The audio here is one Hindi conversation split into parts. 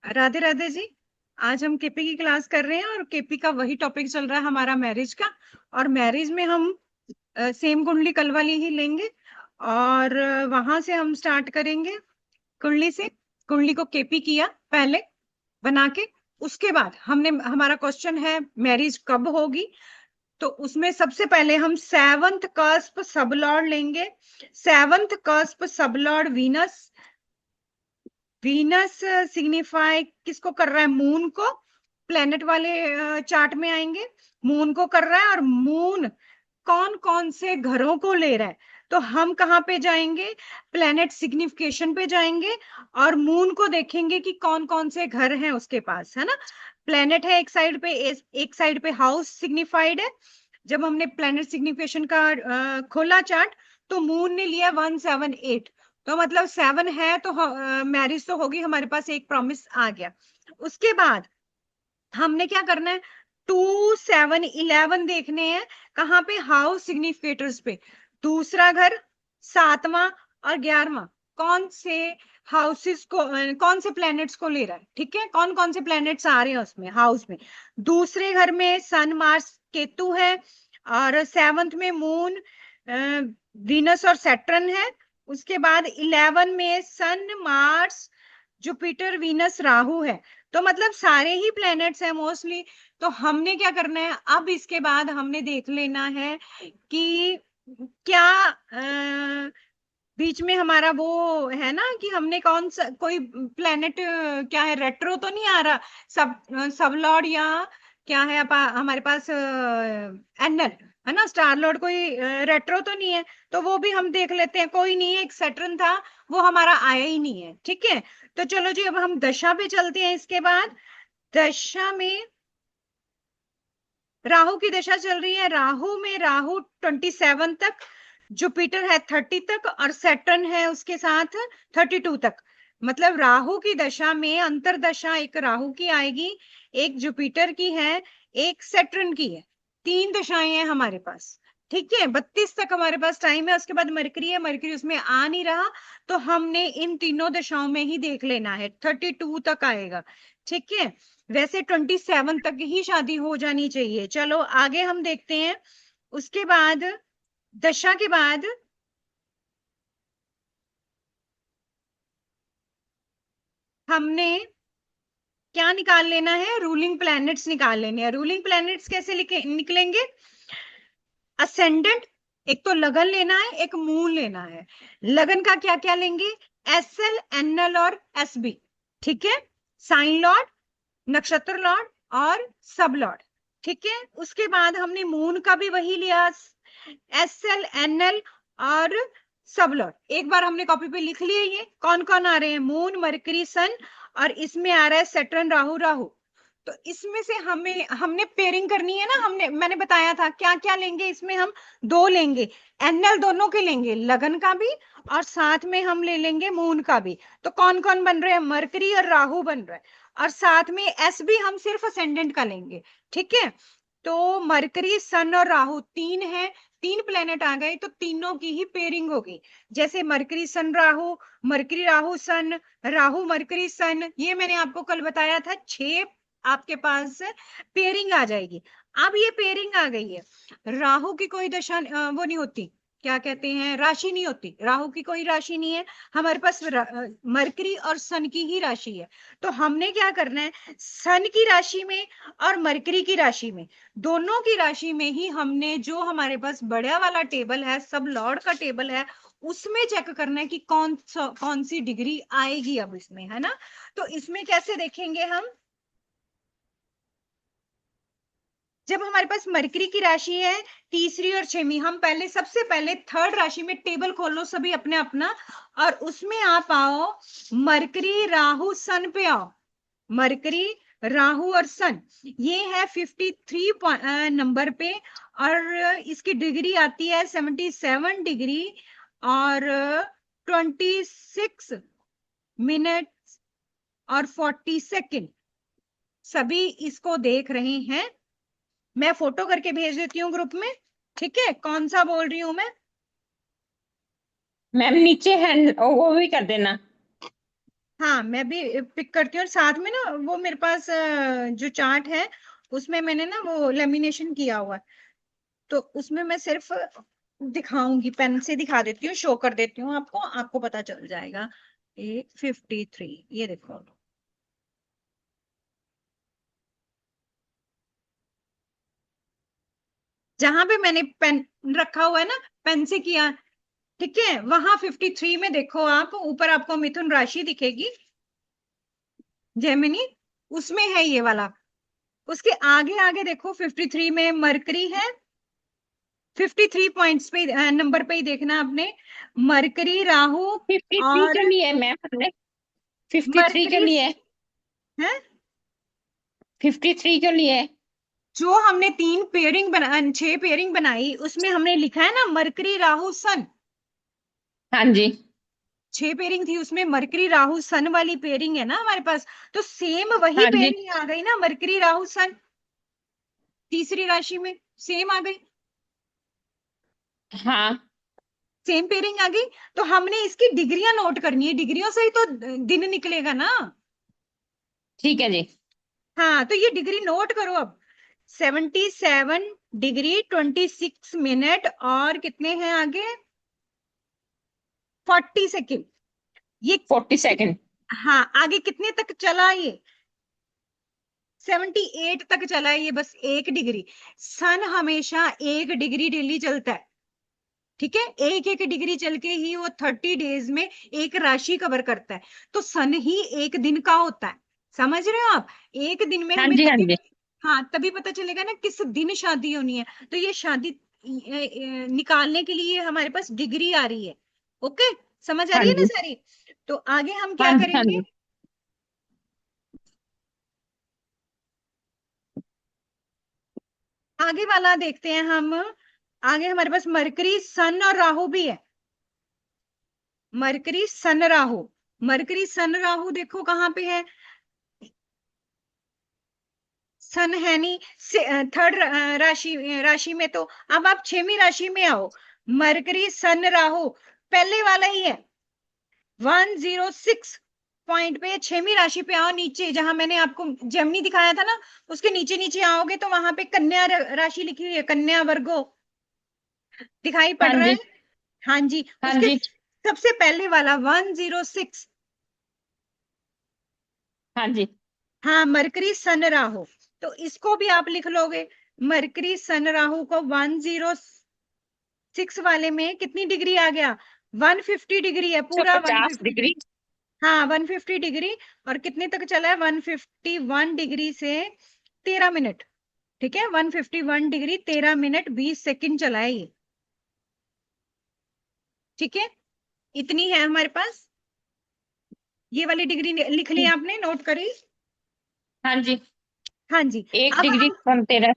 राधे राधे जी। आज हम केपी की क्लास कर रहे हैं और केपी का वही टॉपिक चल रहा है हमारा मैरिज का। और मैरिज में हम सेम कुंडली कल वाली ही लेंगे और वहां से हम स्टार्ट करेंगे कुंडली से। कुंडली को केपी किया पहले बना के। उसके बाद हमने हमारा क्वेश्चन है मैरिज कब होगी। तो उसमें सबसे पहले हम सेवंथ कस्प सबलॉर्ड लेंगे। Seventh cusp sublord Venus. Venus signify किसको कर रहा है? मून को। प्लेनेट वाले चार्ट में आएंगे। मून को कर रहा है और मून कौन कौन से घरों को ले रहा है। तो हम कहाँ पे जाएंगे? प्लेनेट सिग्निफिकेशन पे जाएंगे और मून को देखेंगे कि कौन कौन से घर हैं उसके पास, है ना। प्लेनेट है एक साइड पे, एक साइड पे हाउस सिग्निफाइड है। जब हमने प्लेनेट सिग्निफिकेशन का खोला चार्ट, तो मून ने लिया 178। तो मतलब 7 है तो मैरिज तो होगी हमारे पास, एक प्रॉमिस आ गया। उसके बाद हमने क्या करना है? 2 7 11 देखने हैं। कहाँ पे? हाउस सिग्निफिकेटर्स पे। दूसरा घर, 7वां और 11वां कौन से हाउसेस को, कौन से प्लैनेट्स को ले रहा है? ठीक है, कौन कौन से प्लैनेट्स आ रहे हैं उसमें हाउस में। दूसरे घर में सन मार्स केतु है और 7th में मून वीनस और सैटर्न है। उसके बाद 11 में सन मार्स जुपिटर वीनस राहु है। तो मतलब सारे ही प्लैनेट्स हैं मोस्टली। तो हमने क्या करना है अब? इसके बाद हमने देख लेना है कि क्या बीच में हमारा वो है ना कि हमने कौन सा कोई प्लेनेट क्या है, रेट्रो तो नहीं आ रहा। सब लॉर्ड या क्या है हमारे पास एनल, है ना। स्टार लॉर्ड कोई रेट्रो तो नहीं है। तो वो भी हम देख लेते हैं। कोई नहीं है, एक सैटर्न था, वो हमारा आया ही नहीं है। ठीक है, तो चलो जी अब हम दशा पे चलते हैं। इसके बाद दशा में राहु की दशा चल रही है। राहु में राहु 27 तक, जुपिटर है 30 तक और सैटर्न है उसके साथ 32 तक। मतलब राहु की दशा में अंतरदशा एक राहु की आएगी, एक जुपिटर की है, एक सैटर्न की है। 3 दशाएं हैं हमारे पास। ठीक है, 32 तक हमारे पास टाइम है। उसके बाद मरकरी है, मरकरी उसमें आ नहीं रहा। तो हमने इन तीनों दशाओं में ही देख लेना है, 32 तक आएगा। ठीक है, वैसे 27 तक ही शादी हो जानी चाहिए। चलो आगे हम देखते हैं। उसके बाद दशा के बाद हमने क्या निकाल लेना है? रूलिंग प्लैनेट्स निकाल लेने हैं। रूलिंग प्लैनेट्स कैसे निकलेंगे? असेंडेंट, एक तो लगन लेना है, एक मून लेना है। लगन का क्या क्या लेंगे? एस एल, एन एल और एस बी। ठीक है, साइन लॉर्ड, नक्षत्र लॉर्ड और सब लॉर्ड। ठीक है, उसके बाद हमने मून का भी वही लिया, एस एल, एन एल और सब लॉर्ड। एक बार हमने कॉपी पे लिख लिए ये कौन कौन आ रहे हैं, मून मरकरी सन, और इसमें आ रहा है सैटर्न राहु राहु। तो इसमें से हमें हमने पेयरिंग करनी है ना। मैंने बताया था क्या क्या लेंगे इसमें। हम दो लेंगे, एनएल दोनों के लेंगे, लगन का भी और साथ में हम ले लेंगे मून का भी। तो कौन कौन बन रहे हैं? मरकरी और राहु बन रहा है। और साथ में एस भी हम सिर्फ असेंडेंट का लेंगे। ठीक है, तो मरकरी सन और राहु 3 है। 3 प्लेनेट आ गए तो तीनों की ही पेयरिंग होगी। जैसे मरकरी सन राहु, मरकरी राहु सन, राहु मरकरी सन, ये मैंने आपको कल बताया था। 6 आपके पास पेयरिंग आ जाएगी। अब ये पेयरिंग आ गई है, राहु की कोई दशा वो नहीं होती, क्या कहते हैं, राशि नहीं होती। राहु की कोई राशि नहीं है हमारे पास, मरकरी और सन की ही राशि है। तो हमने क्या करना है? सन की राशि में और मरकरी की राशि में, दोनों की राशि में ही हमने जो हमारे पास बड़ा वाला टेबल है, सब लॉर्ड का टेबल है, उसमें चेक करना है कि कौन सी डिग्री आएगी अब इसमें, है ना। तो इसमें कैसे देखेंगे हम? जब हमारे पास मरकरी की राशि है तीसरी और 6वीं, हम पहले सबसे पहले थर्ड राशि में टेबल खोलो सभी अपने अपना, और उसमें आप आओ मरकरी राहु सन पे आओ। मरकरी राहु और सन, ये है 53 नंबर पे। और इसकी डिग्री आती है 77 डिग्री और 26 मिनट और 40 सेकेंड। सभी इसको देख रहे हैं। मैं फोटो करके भेज देती हूँ ग्रुप में। ठीक है, कौन सा बोल रही हूँ मैं? मैम नीचे हैंड वो भी कर देना। हाँ मैं भी पिक करती हूँ, और साथ में ना वो मेरे पास जो चार्ट है उसमें मैंने ना वो लेमिनेशन किया हुआ है, तो उसमें मैं सिर्फ दिखाऊंगी, पेन से दिखा देती हूँ, शो कर देती हूँ आपको, आपको पता चल जाएगा। 853, ये देखो, जहां पे मैंने पेन रखा हुआ है ना, पेन से किया, ठीक है, वहां 53 में देखो आप, ऊपर आपको मिथुन राशि दिखेगी, जेमिनी, उसमें है ये वाला। उसके आगे आगे देखो 53 में मरकरी है, 53 पॉइंट्स पे, नंबर पे ही देखना आपने, मरकरी राहु 53 और के लिए मैम हमने 53 के मरकरी लिए है, 53 के लिए। जो हमने 6 पेयरिंग बनाई, उसमें हमने लिखा है ना मरकरी राहु सन, हाँ जी। 6 पेयरिंग थी, उसमें मरकरी राहु सन वाली पेयरिंग है ना हमारे पास, तो सेम वही हाँ जी। पेयरिंग आ गई ना, मरकरी राहु सन, तीसरी राशि में सेम आ गई, हाँ सेम पेयरिंग आ गई। तो हमने इसकी डिग्रियां नोट करनी है, डिग्रियों से ही तो दिन निकलेगा ना। ठीक है जी। हाँ तो ये डिग्री नोट करो अब, 77 डिग्री 26 मिनट और कितने हैं आगे, 40 सेकेंड, ये 42 हाँ आगे कितने तक चला ये, 78 तक चला है ये, बस 1 डिग्री। सन हमेशा 1 डिग्री डेली चलता है, ठीक है, 1 1 डिग्री चल के ही वो 30 डेज में एक राशि कवर करता है, तो सन ही 1 दिन का होता है, समझ रहे हो आप, 1 दिन में हाँ हमें जी। हाँ तभी, जी। हाँ तभी पता चलेगा ना किस दिन शादी होनी है, तो ये शादी निकालने के लिए हमारे पास डिग्री आ रही है। ओके, समझ आ हाँ रही है ना जी। सारी। तो आगे हम हाँ क्या जी। हाँ करेंगे, जी। आगे वाला देखते हैं हम। आगे हमारे पास मरकरी सन और राहु भी है, मरकरी सन राहु, मरकरी सन राहु देखो कहाँ पे है, सन है नहीं, थर्ड राशि में, तो अब आप 6वीं राशि में आओ, मरकरी सन राहु पहले वाला ही है, 106 पॉइंट पे, 6वीं राशि पे आओ, नीचे जहां मैंने आपको जेमिनी दिखाया था ना, उसके नीचे नीचे आओगे तो वहां पे कन्या राशि लिखी हुई है, कन्या वर्गो, दिखाई पड़ हाँ रहा है। जी। हाँ जी, हाँ उसके जी। सबसे पहले वाला 106, हाँ जी। हाँ मरकरी सन राहु, तो इसको भी आप लिख लोगे, मरकरी सन राहु को 106 वाले में कितनी डिग्री आ गया, 150 डिग्री है, पूरा 150 150 डिग्री। डिग्री, हाँ 150 डिग्री, और कितने तक चला है, 151 डिग्री से 13 मिनट, ठीक है, 151 डिग्री 13 मिनट 20 सेकंड चला है ये, ठीक है, इतनी है हमारे पास, ये वाली डिग्री लिख ली आपने, नोट करी। हाँ जी। हाँ जी, एक अब डिग्री हम, कम 13।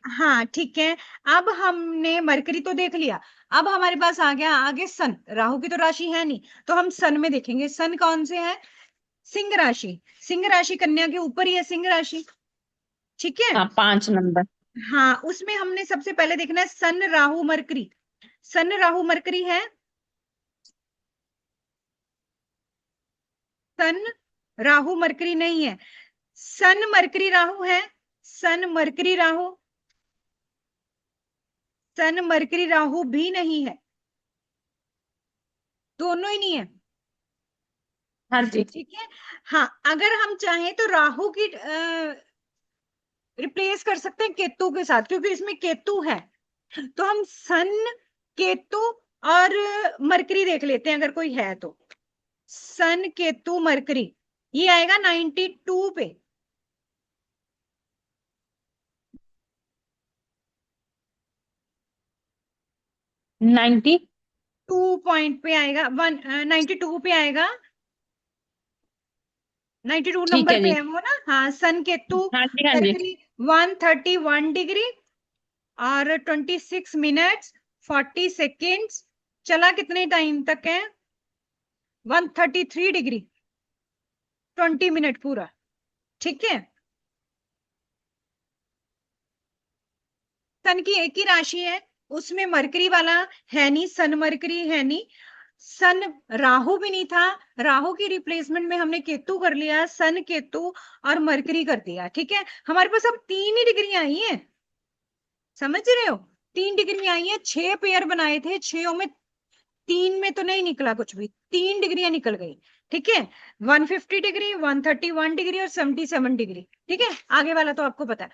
हाँ ठीक है, अब हमने मरकरी तो देख लिया, अब हमारे पास आ गया आगे सन, राहु की तो राशि है नहीं, तो हम सन में देखेंगे, सन कौन से है, सिंह राशि, सिंह राशि कन्या के ऊपर ही है सिंह राशि, ठीक है, हाँ 5 नंबर। हाँ उसमें हमने सबसे पहले देखना है सन राहु मरकरी, सन राहु मरकरी है, सन राहु मरकरी नहीं है, सन मरकरी राहु है, सन मरकरी राहु, सन मरकरी राहु भी नहीं है, दोनों ही नहीं है, हाँ जी। ठीक है। हाँ अगर हम चाहें तो राहु की रिप्लेस कर सकते हैं केतु के साथ, क्योंकि इसमें केतु है, तो हम सन, केतु और मरकरी देख लेते हैं अगर कोई है तो, सन केतु मरकरी, ये आएगा 92 पे, 90। 2 पॉइंट पे आएगा, 92 पे आएगा, 92 ठीक नंबर है पे जी। है वो ना, हाँ सन केतु हाँ जी। हाँ जी। मरकरी 131 डिग्री और 26 मिनट्स 40 सेकेंड्स, चला कितने टाइम तक है, 133 डिग्री 20 मिनट पूरा, ठीक है। सन की एक ही राशि है, उसमें मरकरी वाला है नहीं, सन मरकरी है नहीं, सन, राहु भी नहीं था, राहु की रिप्लेसमेंट में हमने केतु कर लिया, सन केतु और मरकरी कर दिया। ठीक है, हमारे पास अब 3 ही डिग्री आई है, समझ रहे हो? 3 डिग्री आई है, 6 पेयर बनाए थे, 6 में 3 में तो नहीं निकला कुछ भी, 3 डिग्रियां निकल गई। ठीक है, 150 डिग्री, 131 डिग्री और 77 डिग्री। ठीक है, आगे वाला तो आपको पता है।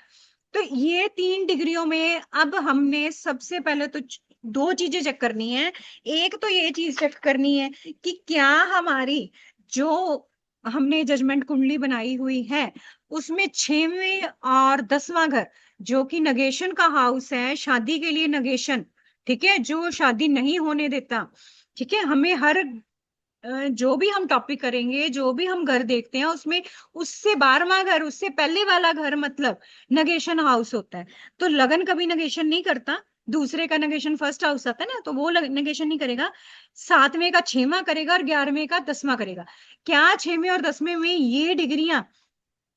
तो ये 3 डिग्रियों में अब हमने सबसे पहले तो दो चीजें चेक करनी है। एक तो ये चीज चेक करनी है कि क्या हमारी जो हमने जजमेंट कुंडली बनाई हुई है उसमें 6वें और 10वां घर, जो कि नगेशन का हाउस है, शादी के लिए नगेशन, ठीक है, जो शादी नहीं होने देता। ठीक है, हमें हर जो भी हम टॉपिक करेंगे, जो भी हम घर देखते हैं, उसमें उससे 12वां घर, उससे पहले वाला घर मतलब नगेशन हाउस होता है। तो लगन कभी नगेशन नहीं करता, दूसरे का नगेशन फर्स्ट हाउस आता है ना, तो वो नगेशन नहीं करेगा। 7वें का 6वां करेगा और 11वें का 10वां करेगा। क्या 6वें और 10वें में ये डिग्रियां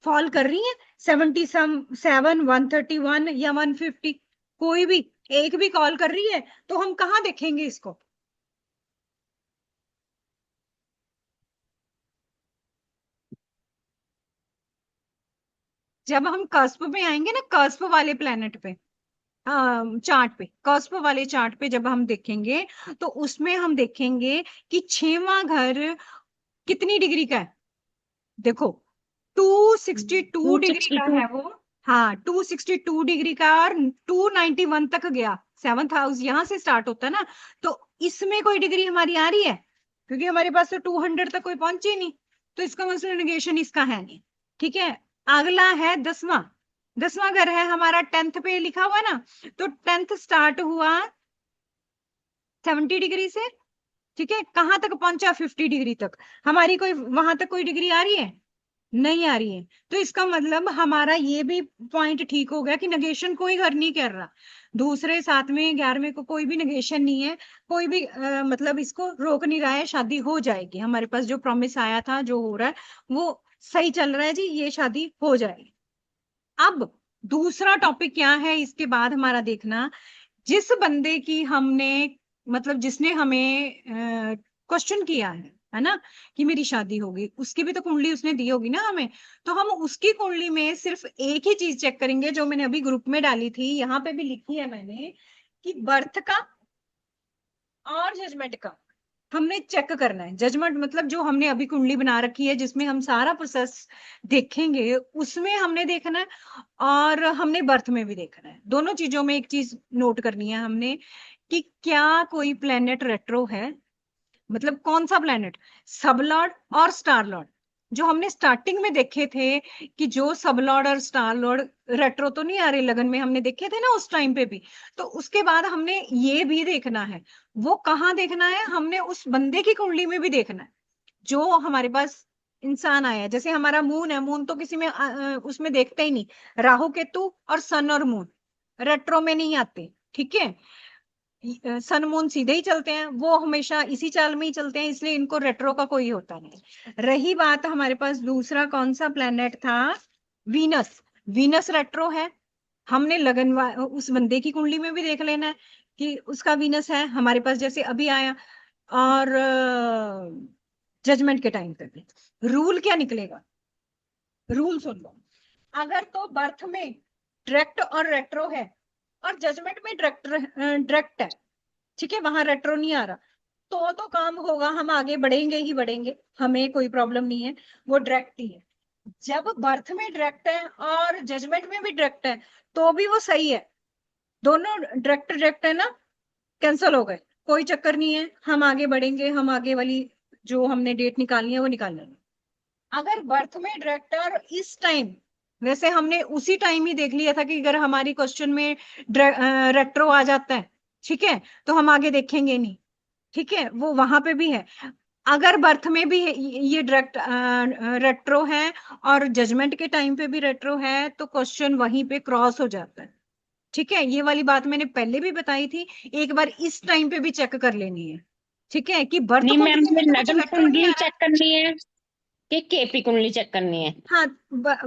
फॉल कर रही हैं? 77, 131 या 150, कोई भी एक भी कॉल कर रही है, तो हम कहाँ देखेंगे इसको? जब हम कस्प पे आएंगे ना, कस्प वाले प्लेनेट पे, चार्ट पे, कस्प वाले चार्ट पे जब हम देखेंगे, तो उसमें हम देखेंगे कि 6वां घर कितनी डिग्री का है। देखो, 262 डिग्री सिक्सटी का टू है वो। हाँ, 262 डिग्री का, और 291 तक गया। 7th हाउस यहाँ से स्टार्ट होता है ना, तो इसमें कोई डिग्री हमारी आ रही है? क्योंकि हमारे पास तो 200 तक कोई पहुंचे ही नहीं, तो इसका मतलब नेगेशन इसका है नहीं। ठीक है, अगला है 10वां। 10वां घर है हमारा 10th पे लिखा हुआ ना, तो 10th स्टार्ट हुआ 70 डिग्री से। ठीक है, कहां तक पहुंचा? 50 डिग्री तक। हमारी कोई वहां तक कोई डिग्री आ रही है? नहीं आ रही है। तो इसका मतलब हमारा ये भी पॉइंट ठीक हो गया कि नेगेशन कोई घर नहीं कर रहा, दूसरे 7वें 11वें को कोई भी नेगेशन नहीं है, कोई भी मतलब इसको रोक नहीं रहा है, शादी हो जाएगी। हमारे पास जो प्रॉमिस आया था, जो हो रहा है वो सही चल रहा है जी, ये शादी हो जाएगी। अब दूसरा टॉपिक क्या है इसके बाद हमारा देखना, जिस बंदे की हमने, मतलब जिसने हमें क्वेश्चन किया है ना, कि मेरी शादी होगी, उसकी भी तो कुंडली उसने दी होगी ना हमें। तो हम उसकी कुंडली में सिर्फ एक ही चीज चेक करेंगे, जो मैंने अभी ग्रुप में डाली थी, यहाँ पे भी लिखी है मैंने, कि बर्थ का और जजमेंट का हमने चेक करना है। जजमेंट मतलब जो हमने अभी कुंडली बना रखी है, जिसमें हम सारा प्रोसेस देखेंगे, उसमें हमने देखना है, और हमने बर्थ में भी देखना है। दोनों चीजों में एक चीज नोट करनी है हमने, कि क्या कोई प्लेनेट रेट्रो है, मतलब कौन सा प्लेनेट, सब लॉर्ड और स्टार लॉर्ड। जो हमने स्टार्टिंग में देखे थे कि जो सब लॉर्ड और स्टार लॉर्ड रेट्रो तो नहीं आ रहे, लगन में हमने देखे थे ना उस टाइम पे भी। तो उसके बाद हमने ये भी देखना है। वो कहाँ देखना है? हमने उस बंदे की कुंडली में भी देखना है, जो हमारे पास इंसान आया है। जैसे हमारा मून है, मून तो किसी में उसमें देखते ही नहीं, राहु केतु और सन और मून रेट्रो में नहीं आते। ठीक है, सन मून सीधे ही चलते हैं, वो हमेशा इसी चाल में ही चलते हैं, इसलिए इनको रेट्रो का कोई होता नहीं। रही बात हमारे पास दूसरा कौन सा प्लेनेट था, वीनस। वीनस रेट्रो है, हमने लगन उस बंदे की कुंडली में भी देख लेना है कि उसका वीनस है हमारे पास, जैसे अभी आया। और जजमेंट के टाइम पे भी रूल क्या निकलेगा, रूल सुन लो। अगर तो बर्थ में डायरेक्ट और रेट्रो है, और जजमेंट में डायरेक्ट डायरेक्ट है, ठीक है, वहां रेट्रो नहीं आ रहा, तो काम होगा, हम आगे बढ़ेंगे ही बढ़ेंगे, हमें कोई प्रॉब्लम नहीं है, वो डायरेक्ट ही है। जब बर्थ में डायरेक्ट है और जजमेंट में भी डायरेक्ट है, तो भी वो सही है। दोनों डायरेक्ट डायरेक्ट है ना, कैंसल हो गए, कोई चक्कर नहीं है, हम आगे बढ़ेंगे, हम आगे वाली जो हमने डेट निकालनी है वो निकाल लेंगे। अगर बर्थ में डायरेक्ट है और इस टाइम, वैसे हमने उसी टाइम ही देख लिया था कि अगर हमारी क्वेश्चन में रेट्रो आ जाता है, ठीक है, तो हम आगे देखेंगे नहीं। ठीक है, वो वहां पे भी है। अगर बर्थ में भी ये डायरेक्ट रेट्रो है और जजमेंट के टाइम पे भी रेट्रो है, तो क्वेश्चन वहीं पे क्रॉस हो जाता है। ठीक है, ये वाली बात मैंने पहले भी बताई थी, एक बार इस टाइम पे भी चेक कर लेनी है। ठीक है, कि बर्थ नहीं मैम, कुंडली में हमें तो कुछ लगन रेट्रो नहीं कुंडली आ रहा चेक है। करनी है कि केपी कुंडली चेक करनी है? हाँ,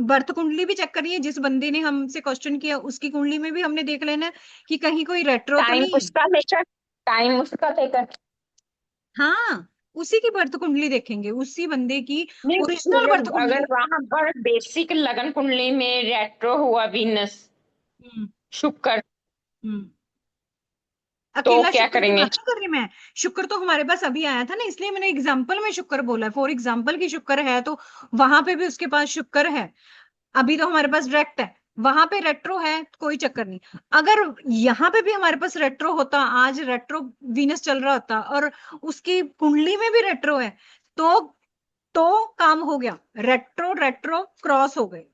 बर्थ कुंडली भी चेक करिए, जिस बंदे ने हमसे क्वेश्चन किया उसकी कुंडली में भी हमने देख लेना है कि कहीं कोई रेट्रो तो टाइम नहीं है। उसका लेकर, टाइम उसका लेकर। हाँ, उसी की बर्थ कुंडली देखेंगे, उसी बंदे की नहीं, ओरिजिनल बर्थ अगर कुंडली। वहां पर बेसिक लगन कुंडली में रेट्रो हुआ वीनस, हम्म। शुक्र, हम्म। तो अकेला क्या शुक्र की करेंगे? बात नहीं कर रही मैं। शुक्र तो हमारे पास अभी आया था ना, इसलिए मैंने एग्जाम्पल में शुक्र बोला है। फॉर एग्जाम्पल की शुक्र है तो वहां पे भी उसके पास शुक्र है। अभी तो हमारे पास डायरेक्ट है, वहां पे रेट्रो है, कोई चक्कर नहीं। अगर यहाँ पे भी हमारे पास रेट्रो होता, आज रेट्रो वीनस चल रहा होता और उसकी कुंडली में भी रेट्रो है, तो काम हो गया, रेट्रो रेट्रो क्रॉस हो गए।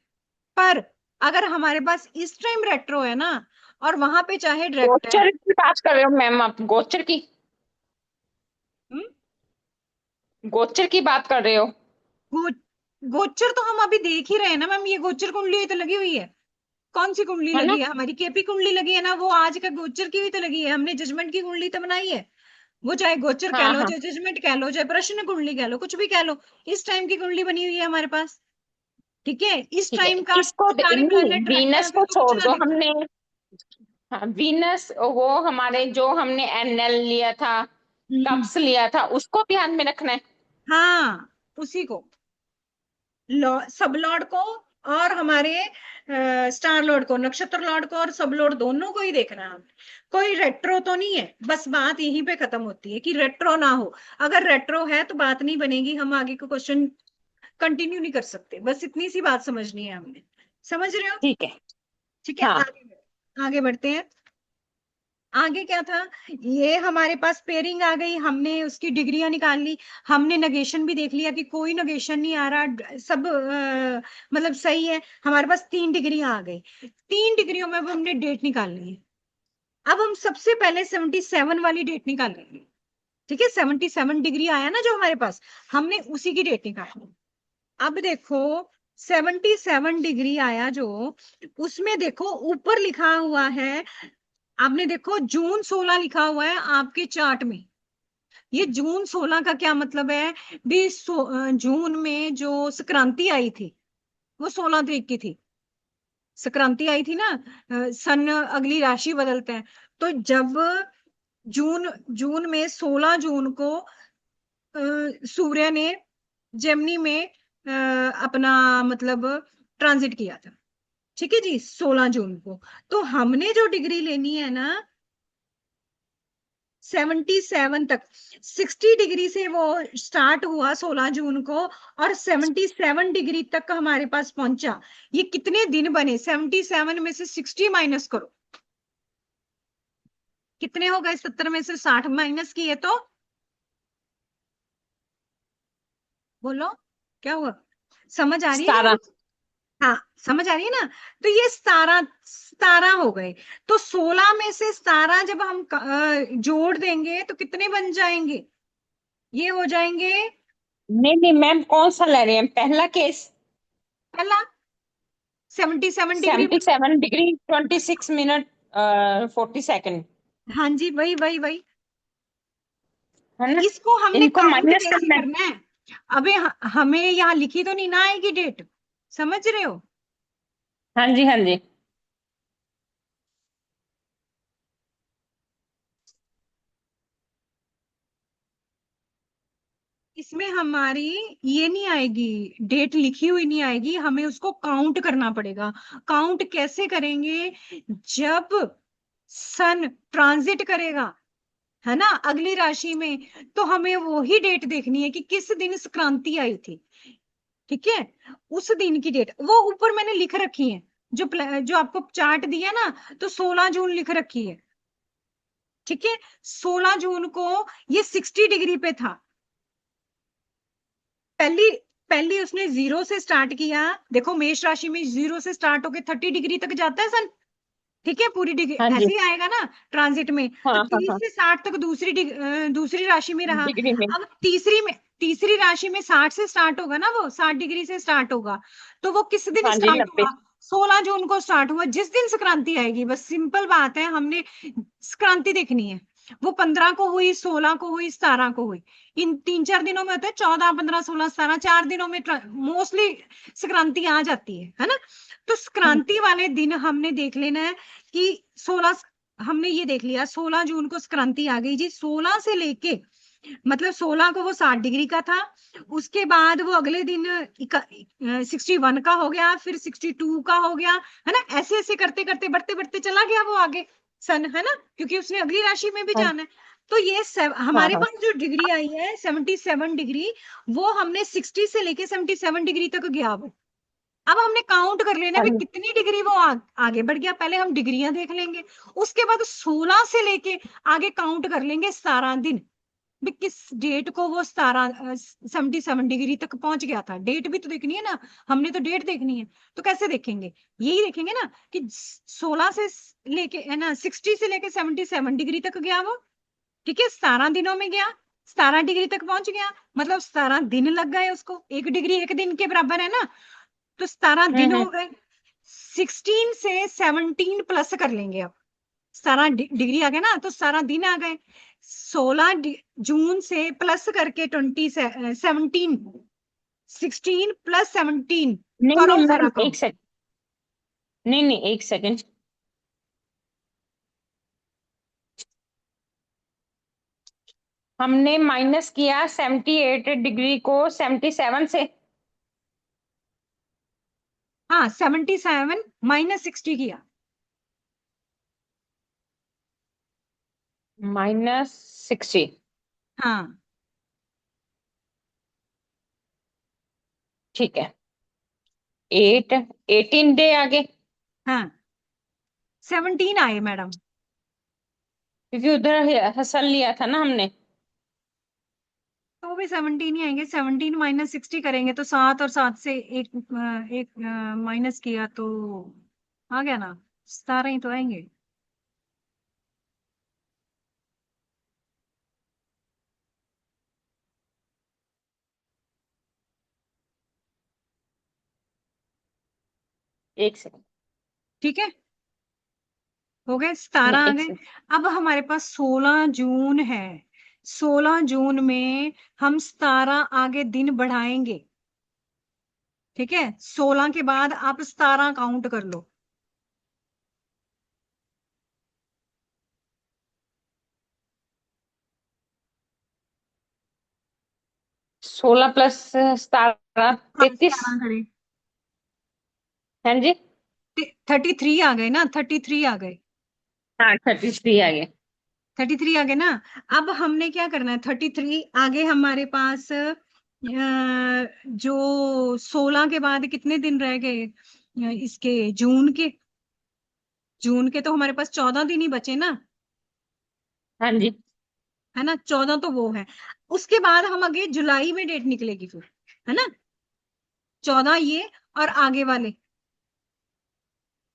पर अगर हमारे पास इस टाइम रेट्रो है ना, और वहां पे चाहे डायरेक्ट है। गोचर की बात कर रहे हो मैम आप? गोचर की, हम्म? गोचर की बात कर रहे हो? गो, गोचर तो हम अभी देख ही रहे हैं ना मैम, ये गोचर कुंडली तो लगी हुई है। कौन सी कुंडली है ना? लगी है? हमारी केपी कुंडली लगी है ना, वो आज का गोचर की भी तो लगी है, हमने जजमेंट की कुंडली तो बनाई है। वो चाहे गोचर कह हाँ लो, हाँ, चाहे जजमेंट कह लो, चाहे प्रश्न कुंडली कह लो, कुछ भी कह लो, इस टाइम की कुंडली बनी हुई है हमारे पास। ठीक है, इस ठीक है। टाइम का सारे नहीं, प्लैनेट रहते हैं, वीनस फिर को तो कुछ छोड़ ना दो दिखे। हमने। हाँ, वीनस वो हमारे जो हमने एनएल लिया था, हम्म। कप्स लिया था, उसको ध्यान में रखना है। हाँ, उसी को, सब लॉर्ड को, और हमारे स्टार लॉर्ड को, नक्षत्र लॉर्ड को, और सब लॉर्ड दोनों को ही देखना है हमें। कोई रेट्रो तो नहीं है, बस बात यहीं पे खत्म होती है कि रेट्रो ना हो। अगर रेट्रो है तो बात नहीं बनेगी, हम आगे का क्वेश्चन कंटिन्यू नहीं कर सकते। बस इतनी सी बात समझनी है हमने। समझ रहे हो? ठीक है। ठीक है, हाँ, आगे बढ़ते हैं। आगे क्या था? ये हमारे पास पेयरिंग आ गई, हमने उसकी डिग्रियां निकाल ली। हमने नेगेशन भी देख लिया कि कोई नेगेशन नहीं आ रहा, सब मतलब सही है। हमारे पास 3 डिग्री आ गई, 3 डिग्रियों में अब हमने डेट निकाल ली है। अब हम सबसे पहले 77 वाली डेट निकालेंगे। ठीक है, 77 डिग्री आया ना जो हमारे पास, हमने उसी की डेट निकाली। अब देखो, 77 डिग्री आया जो, उसमें देखो ऊपर लिखा हुआ है, आपने देखो जून 16 लिखा हुआ है आपके चार्ट में। ये जून 16 का क्या मतलब है? भी जून में जो संक्रांति आई थी, वो 16 तारीख की थी। संक्रांति आई थी ना, सन अगली राशि बदलते हैं। तो जब जून जून में 16 जून को सूर्य ने जेमिनी में अपना मतलब ट्रांजिट किया था। ठीक है जी, 16 जून को। तो हमने जो डिग्री लेनी है ना, 77 तक, 60 डिग्री से वो स्टार्ट हुआ 16 जून को, और 77 डिग्री तक हमारे पास पहुंचा। ये कितने दिन बने? 77 में से 60 माइनस करो, कितने हो गए? 70 में से 60 माइनस किए तो बोलो, क्या हुआ? समझ आ रही है सारा। मेरी? हाँ, समझ आ रही है ना? तो ये 17 17 हो गए। तो 16 में से 17 जब हम जोड़ देंगे तो कितने बन जाएंगे? ये हो जाएंगे, नहीं नहीं मैम, कौन सा ले रहे हैं? पहला केस। पहला 77 डिग्री में। 77 डिग्री 26 मिनट 40 सेकेंड, हाँ जी, वही वही वही। है ना? इसको हमने इनको काउंट माइनस कैसे करना है। करना है? अबे हमें यहाँ लिखी तो नहीं ना आएगी डेट, समझ रहे हो? हाँ जी, हाँ जी। इसमें हमारी ये नहीं आएगी, डेट लिखी हुई नहीं आएगी, हमें उसको काउंट करना पड़ेगा। काउंट कैसे करेंगे? जब सन ट्रांजिट करेगा, है ना, अगली राशि में, तो हमें वो ही डेट देखनी है कि किस दिन संक्रांति आई थी। ठीक है, उस दिन की डेट वो ऊपर मैंने लिख रखी है, जो आपको चार्ट दिया ना, तो 16 जून लिख रखी है। ठीक है, 16 जून को ये 60 डिग्री पे था। पहली पहली उसने जीरो से स्टार्ट किया। देखो, मेष राशि में जीरो से स्टार्ट होके 30 डिग्री तक जाता है सन। ठीक है, पूरी डिग्री हाँ जी। ऐसे ही आएगा ना ट्रांजिट में। तो हाँ हाँ 30 हाँ, से 60 तक दूसरी राशि में रहा। डिग्री में। अब तीसरी राशि में 60 से स्टार्ट होगा ना, वो 60 डिग्री से स्टार्ट होगा। तो वो किस दिन हाँ जी, स्टार्ट 90। हुआ? 16 जून को स्टार्ट हुआ, जिस दिन संक्रांति आएगी। बस सिंपल बात है, हमने संक्रांति देखनी है। वो 15 को हुई, 16 को हुई, 17 को हुई। इन 3-4 दिनों में होता है, 14, 15, 16, 17, 4 दिनों में मोस्टली संक्रांति आ जाती है ना? तो संक्रांति वाले दिन हमने देख लेना है कि 16, हमने ये देख लिया 16 जून को संक्रांति आ गई जी। 16 से लेके मतलब 16 को वो 60 डिग्री का था, उसके बाद वो अगले दिन 61 का हो गया, फिर 62 का हो गया, है ना, ऐसे ऐसे करते करते बढ़ते बढ़ते चला गया वो आगे सन, है ना, क्योंकि उसने अगली राशि में भी हाँ जाना है। तो ये हाँ हमारे हाँ पास जो डिग्री आई है 77 डिग्री, वो हमने 60 से लेके 77 डिग्री तक गया वो। अब हमने काउंट कर लेना हाँ भी कितनी डिग्री वो आगे बढ़ गया, पहले हम डिग्रियां देख लेंगे, उसके बाद 16 से लेके आगे काउंट कर लेंगे 17 दिन, भी किस डेट को वो 77 डिग्री तक पहुंच गया था। डेट भी तो देखनी है ना, हमने तो डेट देखनी है। तो कैसे देखेंगे, यही देखेंगे ना कि 16 से लेके, है ना, 60 से लेके 77 डिग्री तक गया वो, ठीक है, 17 दिनों में गया, 17 डिग्री तक पहुंच गया, मतलब 17 दिन लग गए उसको, 1 डिग्री 1 दिन के बराबर है ना, तो 17 दिन हम्म। हो गए। 16 से 17 प्लस कर लेंगे अब, 17 डिग्री आ गए ना, तो 17 दिन आ गए। 16 जून से प्लस करके 17, 16 + 17 नहीं करो नहीं जरा मैम, कम। एक सेकंड। नहीं नहीं, एक सेकंड। हमने माइनस किया 78 डिग्री को 77 से। हाँ, 77 - 60 किया। -60। हाँ। ठीक है। 18 डे आगे। हाँ, 17 आए मैडम। क्योंकि उधर हसन लिया था ना हमने। तो भी 17 ही आएंगे, 17 - 60 करेंगे तो 7, और 7 से एक एक माइनस किया तो आ गया ना, 17 ही तो आएंगे। एक सेकंड। ठीक है, हो गए, नहीं, 17 आ एक गए। सेकंड। अब हमारे पास 16 जून है, 16 जून में हम 17 आगे दिन बढ़ाएंगे, ठीक है, 16 के बाद आप 17 काउंट कर लो। 16 + 17 हाँ, 33। 17 करें। हाँ जी। 33 आ गए ना, 33 आ गए। हाँ, 33 आ गए। 33 आ गए ना। अब हमने क्या करना है, 33 आगे हमारे पास जो 16 के बाद कितने दिन रह गए, इसके जून के, जून के तो हमारे पास 14 दिन ही बचे ना, हाँ जी। है ना, 14 तो वो है। उसके बाद हम आगे जुलाई में डेट निकलेगी फिर, है ना, 14 ये और आगे वाले।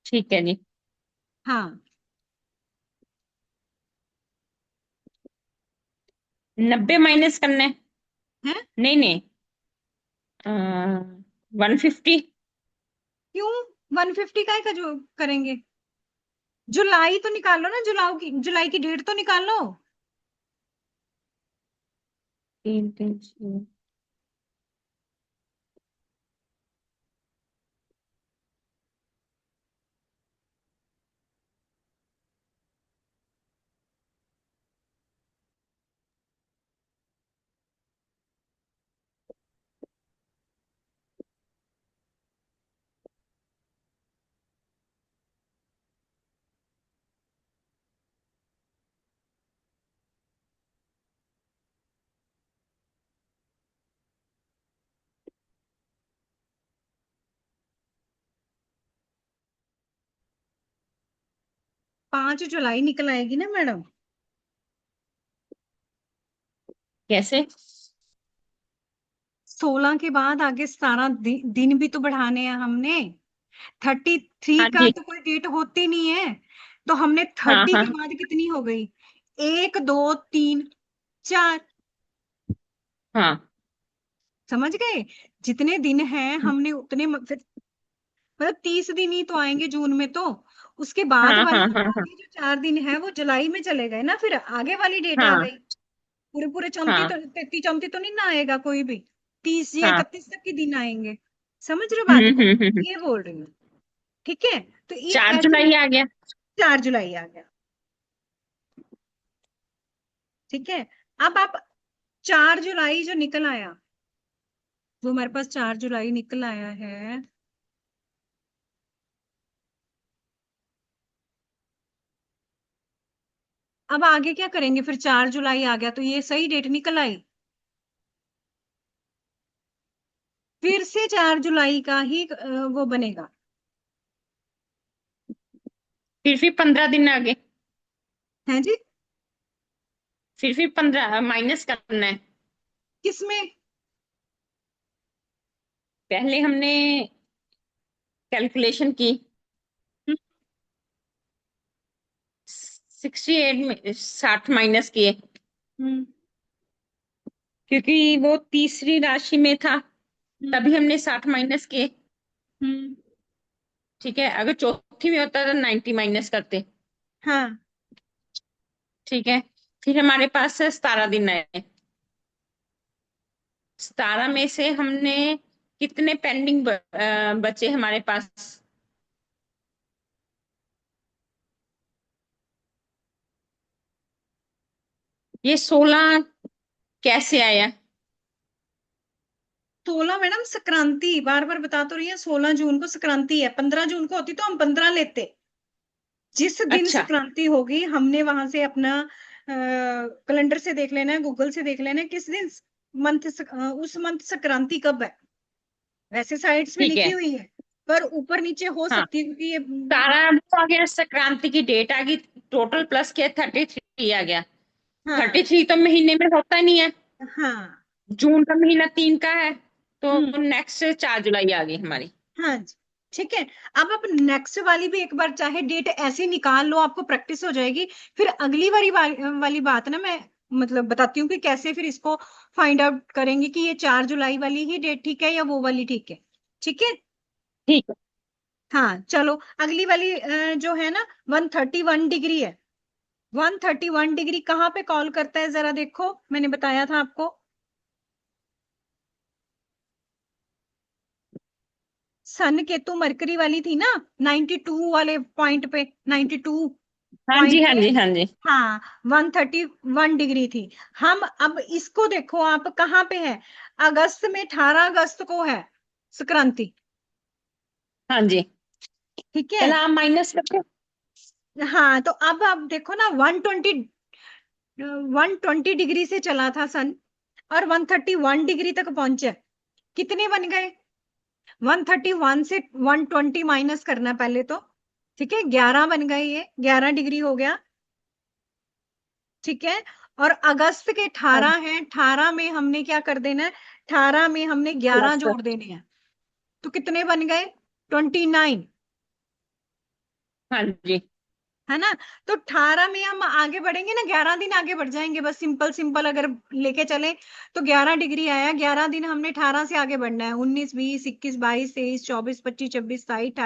ठीक है जी। हाँ। 90 माइनस करना है। है, नहीं नहीं, 150। क्यों 150 का जो करेंगे, जुलाई तो निकालो ना, जुलाई की डेट तो निकालो। 3 3 5 जुलाई निकल आएगी ना मैडम। कैसे? 16 के बाद आगे 17 दिन भी तो बढ़ाने हैं हमने। 33 हाँ का जी। तो कोई डेट होती नहीं है, तो हमने हाँ 30 हाँ के बाद कितनी हो गई, 1 2 3 4, हाँ समझ गए, जितने दिन हैं हमने उतने फिर मतलब 30 दिन ही तो आएंगे जून में तो, उसके बाद हाँ वाले हाँ हाँ हाँ आगे जो 4 दिन है वो जुलाई में चले गए ना, फिर आगे वाली डेट आ हाँ गई। पूरे पूरे 34 हाँ तो 33 34 तो नहीं ना आएगा कोई भी, 30 या हाँ। 31 तक के दिन आएंगे। समझ रहे हो बात को, हम्म। ये बोल रही हूँ, ठीक है। तो ये 4 जुलाई ऐसे, आ गया। 4 जुलाई आ गया, ठीक है। अब आप 4 जुलाई जो निकल आया, वो हमारे पास 4 जुलाई निकल आया है, अब आगे क्या करेंगे फिर? 4 जुलाई आ गया तो ये सही डेट निकल आई, फिर से 4 जुलाई का ही वो बनेगा। फिर 15 दिन आगे, है जी? फिर 15 माइनस करना है। किसमें? पहले हमने कैलकुलेशन की, 68 में 60 माइनस किए, हम्म क्योंकि वो तीसरी राशि में था, हम्म तभी हमने 60 माइनस किए। हम्म ठीक है, अगर चौथी में होता तो 90 माइनस करते। हाँ, ठीक है, फिर हमारे पास है 17 दिन आए। 17 में से हमने कितने पेंडिंग बचे हमारे पास? ये 16 कैसे आया? 16 मैडम संक्रांति, बार बार बता तो रही है, 16 जून को संक्रांति है, 15 जून को होती तो हम 15 लेते। जिस दिन अच्छा, संक्रांति होगी हमने वहां से अपना कैलेंडर से देख लेना है, गूगल से देख लेना है किस दिन मंथ, उस मंथ संक्रांति कब है। वैसे साइट्स में ठीक लिखी है। हुई है, पर ऊपर नीचे हो हाँ, सकती है क्योंकि ये सारा वो आ गया, संक्रांति की डेट आ गई, टोटल प्लस किया 33 आ गया। हाँ 33 तो महीने में होता नहीं है, हाँ जून का महीना 3 का है, तो हम्म नेक्स्ट 4 जुलाई आ गई हमारी। हाँ जी, ठीक है। अब आप नेक्स्ट वाली भी एक बार चाहे डेट ऐसे निकाल लो, आपको प्रैक्टिस हो जाएगी। फिर अगली वाली बात ना मैं मतलब बताती हूँ कि कैसे फिर इसको फाइंड आउट करेंगे कि ये 4 जुलाई वाली ही डेट ठीक है या वो वाली ठीक है। ठीक है, ठीक है। हाँ चलो। अगली वाली जो है ना, 131 डिग्री है। 131 डिग्री कहाँ पे कॉल करता है जरा देखो, मैंने बताया था आपको। सन केतु मरकरी वाली थी ना, 92 वाले पॉइंट पे, 92 हाँ जी, पॉइंट हाँ पे। जी, हाँ जी। हाँ, 131 डिग्री थी। हम अब इसको देखो आप कहाँ पे है, अगस्त में, 18 अगस्त को है संक्रांति। हाँ जी, ठीक है, चलो आप माइनस करके। हाँ तो अब आप देखो ना, 120 डिग्री से चला था सन, और 131 डिग्री तक पहुंचे। कितने बन गए? 131 से 120 माइनस करना पहले तो। ठीक है, 11 बन गए, ये 11 डिग्री हो गया। ठीक है, और अगस्त के 18 है, 18 में हमने क्या कर देना है, 18 में हमने 11 प्लस। जोड़ देने हैं। तो कितने बन गए? 29, हाँ जी। है ना? तो 18 में हम आगे बढ़ेंगे ना, 11 दिन आगे बढ़ जाएंगे, बस सिंपल सिंपल अगर लेके चले तो 11 डिग्री आया, 11 दिन हमने 18 से आगे बढ़ना है, 19 20 21 22 23 24 25 26 27 28